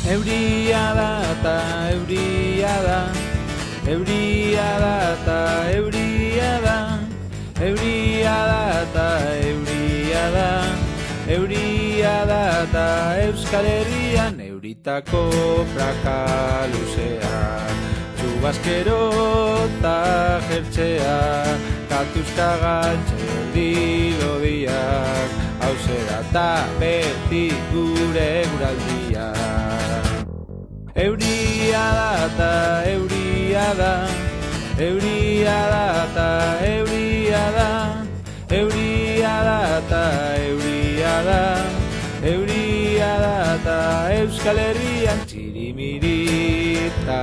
Euria da eta euria da, euria da eta euria da, euria da eta euria da, euria da eta Euskal Herrian euritako praka luzea, txubaskero eta jertzea, katuzka galtze dilodiak, hauzera eta beti gure guraldia. Euria da eta euria da, euria da eta euria da, euria da eta euria da, euria da eta Euskal Herrian txirimiri eta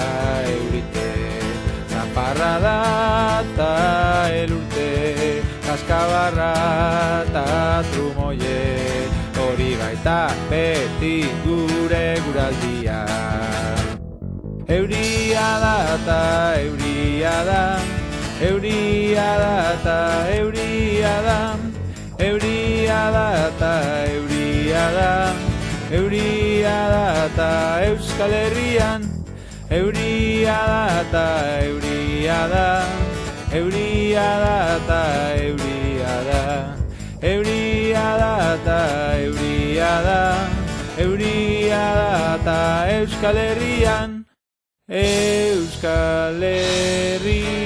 eurite, zaparra da eta elurte, kaskabarra eta trumoie, hori baita beti gure guraldia. Euria da eta euria da, euria da eta euria da, euria da eta euria da, euria da eta Euskal Herrian, euria da eta euria da, euria da eta euria da, euria da eta euria da, euria da eta Euskal Herrian, Euskal Herrian.